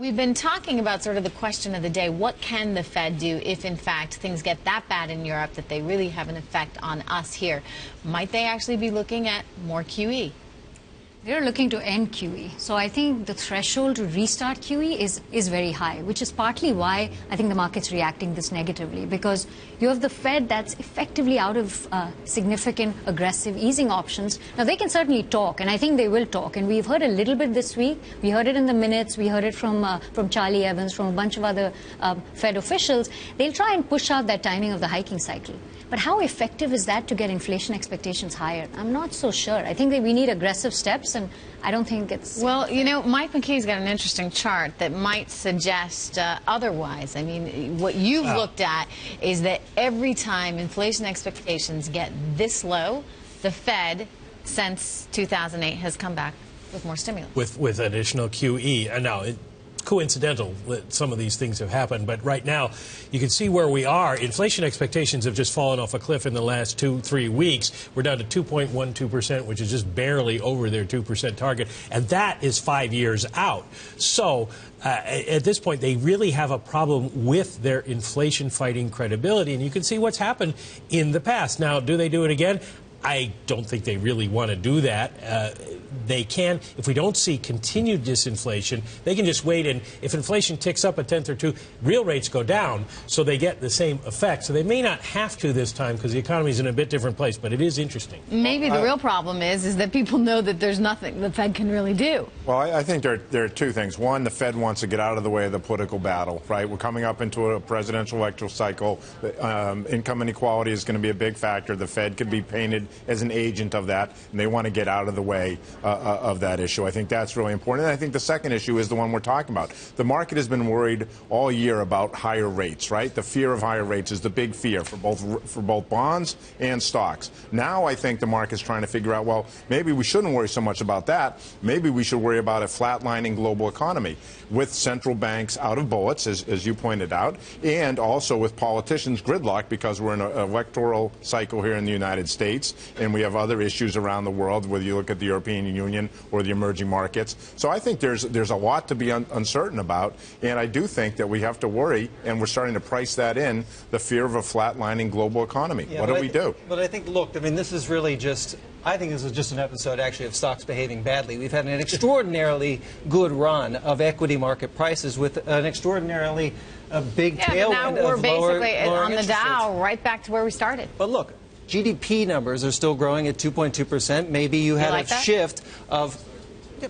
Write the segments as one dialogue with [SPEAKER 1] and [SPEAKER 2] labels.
[SPEAKER 1] We've been talking about sort of the question of the day. What can the Fed do if, in fact, things get that bad in Europe that they really have an effect on us here? Might they actually be looking at more QE?
[SPEAKER 2] They're looking to end QE. So I think the threshold to restart QE is very high, which is partly why I think the market's reacting this negatively, because you have the Fed that's effectively out of significant aggressive easing options. Now, they can certainly talk, and I think they will talk. And we've heard a little bit this week. We heard it in the minutes. We heard it from Charlie Evans, from a bunch of other Fed officials. They'll try and push out that timing of the hiking cycle. But how effective is that to get inflation expectations higher? I'm not so sure. I think that we need aggressive steps, and I don't think it's...
[SPEAKER 1] Well, you know, Mike McKee's got an interesting chart that might suggest otherwise. I mean, what you've looked at is that every time inflation expectations get this low, the Fed, since 2008, has come back with more stimulus.
[SPEAKER 3] With additional QE. And now, coincidental that some of these things have happened, but right now you can see where we are. Inflation expectations have just fallen off a cliff in the last 2-3 weeks. We're down to 2.12%, which is just barely over their 2% target, and that is 5 years out. So at this point, they really have a problem with their inflation fighting credibility, and you can see what's happened in the past. Now, do they do it again? I don't think they really want to do that. They can, if we don't see continued disinflation, they can just wait, and if inflation ticks up a tenth or two, real rates go down, so they get the same effect. So they may not have to this time because the economy is in a bit different place, but it is interesting.
[SPEAKER 1] Maybe the real problem is that people know that there's nothing the Fed can really do.
[SPEAKER 4] Well, I think there are two things. One, the Fed wants to get out of the way of the political battle, right? We're coming up into a presidential electoral cycle. Income inequality is going to be a big factor. The Fed could be painted as an agent of that, and they want to get out of the way of that issue. I think that's really important. And I think the second issue is the one we're talking about. The market has been worried all year about higher rates, right? The fear of higher rates is the big fear for both bonds and stocks. Now I think the market's trying to figure out, well, maybe we shouldn't worry so much about that. Maybe we should worry about a flatlining global economy with central banks out of bullets, as you pointed out, and also with politicians gridlocked because we're in an electoral cycle here in the United States, and we have other issues around the world, whether you look at the European Union or the emerging markets. So I think there's a lot to be uncertain about, and I do think that we have to worry, and we're starting to price that in, the fear of a flatlining global economy. Yeah, what do we do?
[SPEAKER 5] But I think, look, I mean, this is really just, I think this is just an episode, actually, of stocks behaving badly. We've had an extraordinarily good run of equity market prices with an extraordinarily big tailwind
[SPEAKER 1] now we're basically on the Dow right back to where we started.
[SPEAKER 5] But look, GDP numbers are still growing at 2.2%. Maybe you had a shift of...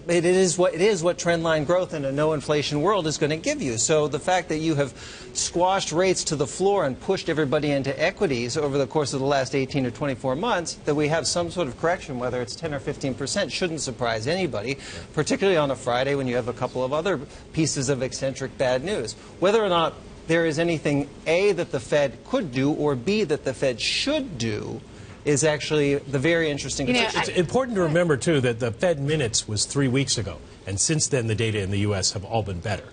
[SPEAKER 5] It is what trendline growth in a no-inflation world is going to give you. So the fact that you have squashed rates to the floor and pushed everybody into equities over the course of the last 18 or 24 months, that we have some sort of correction, whether it's 10 or 15%, shouldn't surprise anybody, particularly on a Friday when you have a couple of other pieces of eccentric bad news. Whether or not there is anything, A, that the Fed could do, or B, that the Fed should do, is actually the very interesting question.
[SPEAKER 3] It's important to remember, too, that the Fed minutes was 3 weeks ago, and since then the data in the U.S. have all been better.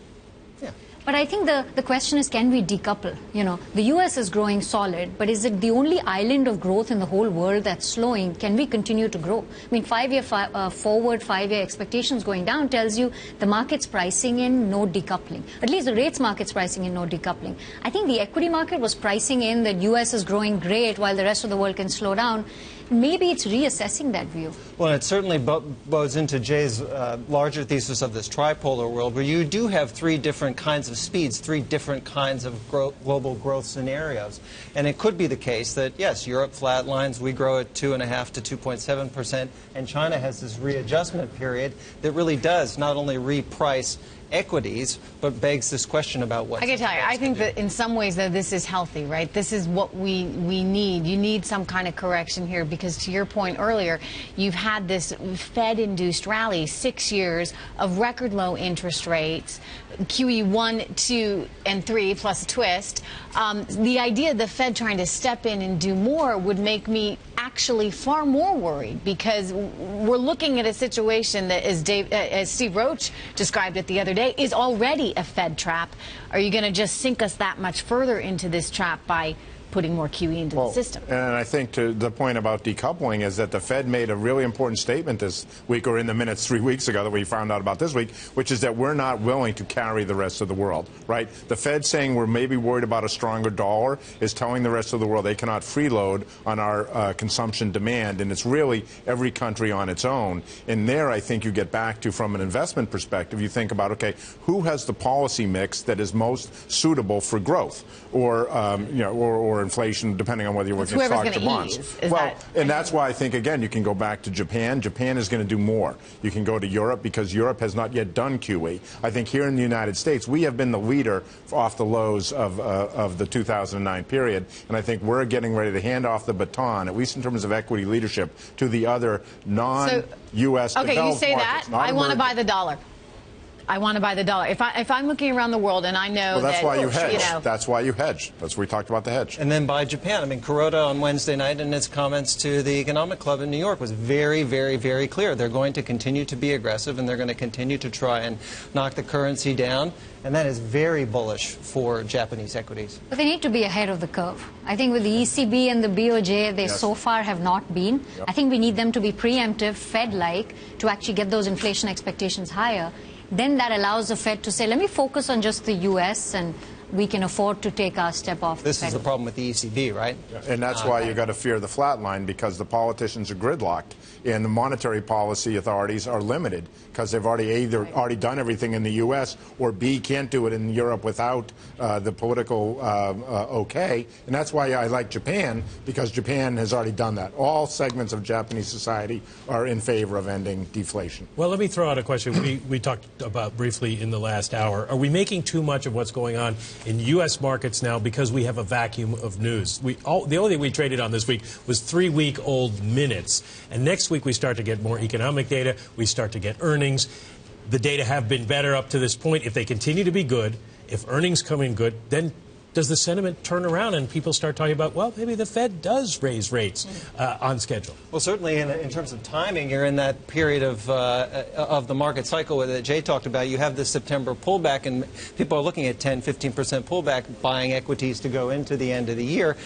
[SPEAKER 2] Yeah. But I think the question is, can we decouple? You know, the U.S. is growing solid, but is it the only island of growth in the whole world that's slowing? Can we continue to grow? I mean, forward 5-year expectations going down tells you the market's pricing in no decoupling. At least the rates market's pricing in no decoupling. I think the equity market was pricing in that U.S. is growing great while the rest of the world can slow down. Maybe it's reassessing that view.
[SPEAKER 5] Well, it certainly bodes into Jay's larger thesis of this tripolar world, where you do have three different kinds of speeds, three different kinds of global growth scenarios. And it could be the case that, yes, Europe flatlines, we grow at 2.5% to 2.7%, and China has this readjustment period that really does not only reprice equities, but begs this question about what...
[SPEAKER 1] I can tell you, I think that in some ways, though, this is healthy, right? This is what we need. You need some kind of correction here because, to your point earlier, you've had this Fed-induced rally, 6 years of record low interest rates, QE 1, 2, and 3, plus a twist. The idea of the Fed trying to step in and do more would make me actually far more worried, because we're looking at a situation that, as Steve Roach described it the other day, is already a Fed trap. Are you going to just sink us that much further into this trap by putting more QE into the system.
[SPEAKER 4] And I think to the point about decoupling is that the Fed made a really important statement this week, or in the minutes 3 weeks ago that we found out about this week, which is that we're not willing to carry the rest of the world, right? The Fed saying we're maybe worried about a stronger dollar is telling the rest of the world they cannot freeload on our consumption demand, and it's really every country on its own. And there, I think you get back to, from an investment perspective, you think about, okay, who has the policy mix that is most suitable for growth or or inflation, depending on whether you're looking at stocks or bonds. And that's why I think, again, you can go back to Japan. Japan is going to do more. You can go to Europe because Europe has not yet done QE. I think here in the United States, we have been the leader off the lows of the 2009 period, and I think we're getting ready to hand off the baton, at least in terms of equity leadership, to the other non-U.S.
[SPEAKER 1] Okay, you say
[SPEAKER 4] markets,
[SPEAKER 1] that. I want to buy the dollar. I want to buy the dollar. If I'm looking around the world and I know
[SPEAKER 4] that's why you hedge. That's why you hedge. That's why we talked about the hedge.
[SPEAKER 5] And then buy Japan. I mean, Kuroda on Wednesday night in his comments to the Economic Club in New York was very, very, very clear. They're going to continue to be aggressive, and they're going to continue to try and knock the currency down. And that is very bullish for Japanese equities.
[SPEAKER 2] But they need to be ahead of the curve. I think with the ECB and the BOJ, they so far have not been. Yep. I think we need them to be preemptive, Fed-like, to actually get those inflation expectations higher. Then that allows the Fed to say, let me focus on just the U.S. and we can afford to take our step off.
[SPEAKER 5] This is the problem with the ECB, right?
[SPEAKER 4] And that's why you got to fear the flat line, because the politicians are gridlocked and the monetary policy authorities are limited because they've already done everything in the U.S. or B, can't do it in Europe without the political okay. And that's why I like Japan, because Japan has already done that. All segments of Japanese society are in favor of ending deflation.
[SPEAKER 3] Well, let me throw out a question we talked about briefly in the last hour. Are we making too much of what's going on in U.S. markets now because we have a vacuum of news? The only thing we traded on this week was 3-week-old minutes. And next week we start to get more economic data. We start to get earnings. The data have been better up to this point. If they continue to be good, if earnings come in good, then does the sentiment turn around and people start talking about, well, maybe the Fed does raise rates on schedule?
[SPEAKER 5] Well, certainly in terms of timing, you're in that period of the market cycle that Jay talked about. You have the September pullback, and people are looking at 10-15% pullback, buying equities to go into the end of the year.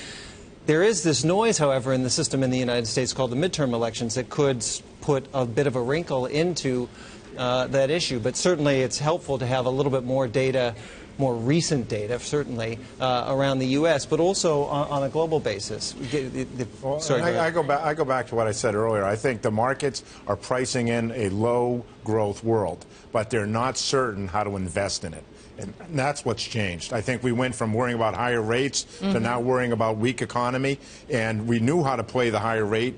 [SPEAKER 5] There is this noise, however, in the system in the United States called the midterm elections that could put a bit of a wrinkle into that issue. But certainly it's helpful to have a little bit more data, more recent data, certainly, around the U.S., but also on a global basis.
[SPEAKER 4] I go back to what I said earlier. I think the markets are pricing in a low-growth world, but they're not certain how to invest in it. And that's what's changed. I think we went from worrying about higher rates to now worrying about weak economy, and we knew how to play the higher rate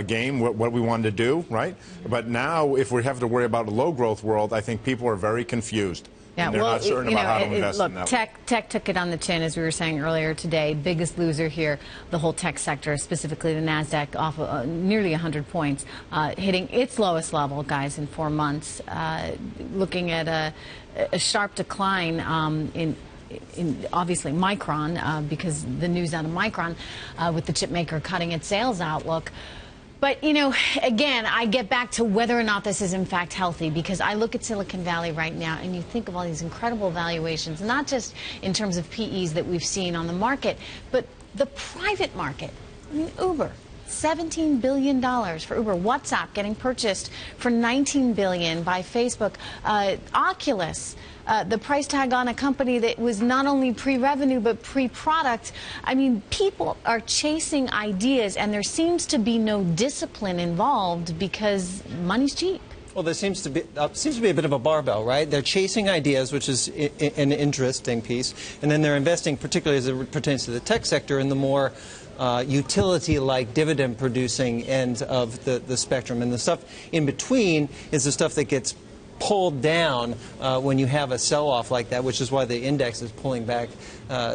[SPEAKER 4] game, what we wanted to do, right? But now, if we have to worry about a low-growth world, I think people are very confused.
[SPEAKER 1] Yeah,
[SPEAKER 4] they're not certain about how to invest in that.
[SPEAKER 1] Tech took it on the chin, as we were saying earlier today. Biggest loser here, the whole tech sector, specifically the NASDAQ, off nearly 100 points, hitting its lowest level, guys, in 4 months. Looking at a sharp decline in obviously Micron, because the news out of Micron with the chip maker cutting its sales outlook. But, you know, again, I get back to whether or not this is in fact healthy, because I look at Silicon Valley right now and you think of all these incredible valuations, not just in terms of PEs that we've seen on the market, but the private market. I mean, Uber. $17 billion for Uber. WhatsApp getting purchased for $19 billion by Facebook. Oculus, the price tag on a company that was not only pre-revenue but pre-product. I mean, people are chasing ideas, and there seems to be no discipline involved because money's cheap.
[SPEAKER 5] Well, there seems to be a bit of a barbell, right? They're chasing ideas, which is an interesting piece, and then they're investing, particularly as it pertains to the tech sector, in the more utility-like dividend-producing end of the spectrum. And the stuff in between is the stuff that gets pulled down when you have a sell-off like that, which is why the index is pulling back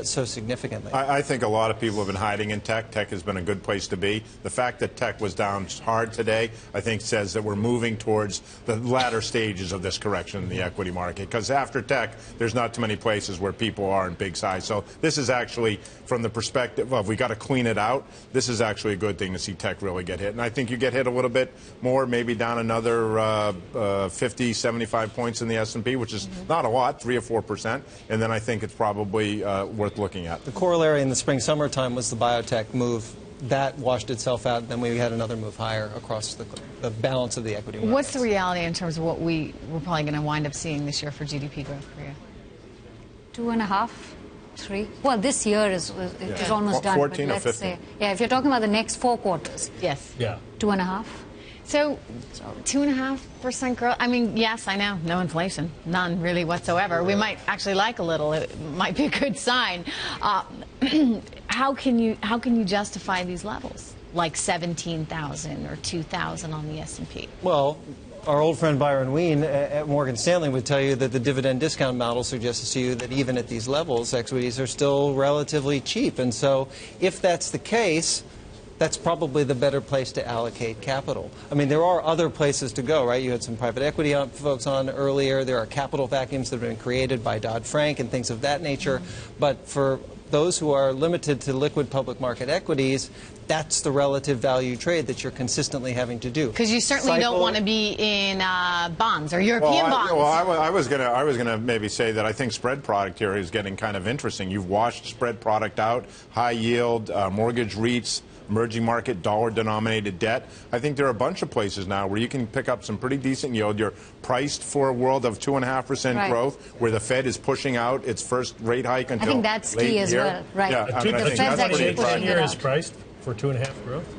[SPEAKER 5] so significantly.
[SPEAKER 4] I think a lot of people have been hiding in tech. Tech has been a good place to be. The fact that tech was down hard today, I think, says that we're moving towards the latter stages of this correction in the equity market. Because after tech, there's not too many places where people are in big size. So this is actually, from the perspective of we got to clean it out, this is actually a good thing to see tech really get hit. And I think you get hit a little bit more, maybe down another 50, 70 75 points in the S&P, which is not a lot, 3 or 4%, and then I think it's probably worth looking at.
[SPEAKER 5] The corollary in the spring-summertime was the biotech move. That washed itself out, then we had another move higher across the balance of the equity markets.
[SPEAKER 1] What's the reality in terms of what we're probably going to wind up seeing this year for GDP growth for you?
[SPEAKER 2] 2.5, 3. Well, this year is almost done.
[SPEAKER 4] 14
[SPEAKER 2] but
[SPEAKER 4] or
[SPEAKER 2] let's
[SPEAKER 4] 15?
[SPEAKER 2] say, yeah, if you're talking about the next 4 quarters.
[SPEAKER 1] Yes.
[SPEAKER 3] Yeah.
[SPEAKER 2] 2.5.
[SPEAKER 1] So 2.5% growth. I mean, yes, I know, no inflation, none really whatsoever. We might actually like a little. It might be a good sign. How can you justify these levels, like 17,000 or 2,000 on the S&P?
[SPEAKER 5] Well, our old friend Byron Wien at Morgan Stanley would tell you that the dividend discount model suggests to you that even at these levels, equities are still relatively cheap. And so if that's the case, that's probably the better place to allocate capital. I mean, there are other places to go, right? You had some private equity folks on earlier. There are capital vacuums that have been created by Dodd-Frank and things of that nature. But for those who are limited to liquid public market equities, that's the relative value trade that you're consistently having to do.
[SPEAKER 1] Because you certainly don't want to be in bonds or European bonds.
[SPEAKER 4] I was gonna maybe say that I think spread product here is getting kind of interesting. You've washed spread product out, high yield, mortgage REITs, emerging market dollar-denominated debt. I think there are a bunch of places now where you can pick up some pretty decent yield. You're priced for a world of 2.5% growth, where the Fed is pushing out its first rate hike until
[SPEAKER 2] I think that's key as well, right?
[SPEAKER 4] Yeah,
[SPEAKER 2] I think the Fed's actually pushing it out.
[SPEAKER 3] Is priced for 2.5 growth.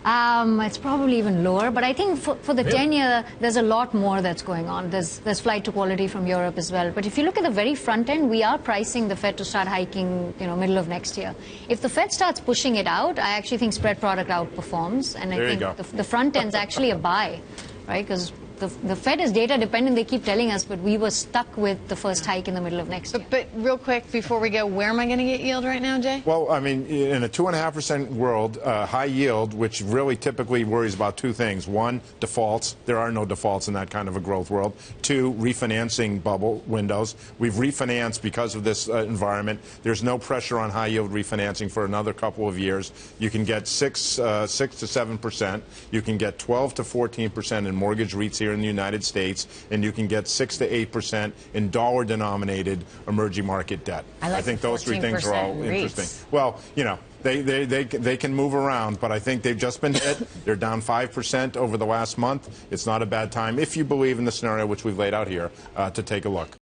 [SPEAKER 2] It's probably even lower, but I think for the 10-year, there's a lot more that's going on. There's flight to quality from Europe as well. But if you look at the very front end, we are pricing the Fed to start hiking, middle of next year. If the Fed starts pushing it out, I actually think spread product outperforms, and I think the front end's actually a buy, right? Because the Fed is data dependent, they keep telling us, but we were stuck with the first hike in the middle of next year.
[SPEAKER 1] But real quick, before we go, where am I going to get yield right now, Jay?
[SPEAKER 4] Well, I mean, in a 2.5% world, high yield, which really typically worries about two things. One, defaults. There are no defaults in that kind of a growth world. Two, refinancing bubble windows. We've refinanced because of this environment. There's no pressure on high yield refinancing for another couple of years. You can get 6 to 7%. You can get 12 to 14% in mortgage REITs here in the United States, and you can get 6 to 8% in dollar-denominated emerging market debt.
[SPEAKER 1] I
[SPEAKER 4] think those three things are all interesting.
[SPEAKER 1] REITs.
[SPEAKER 4] Well, they can move around, but I think they've just been hit. They're down 5% over the last month. It's not a bad time, if you believe in the scenario which we've laid out here, to take a look.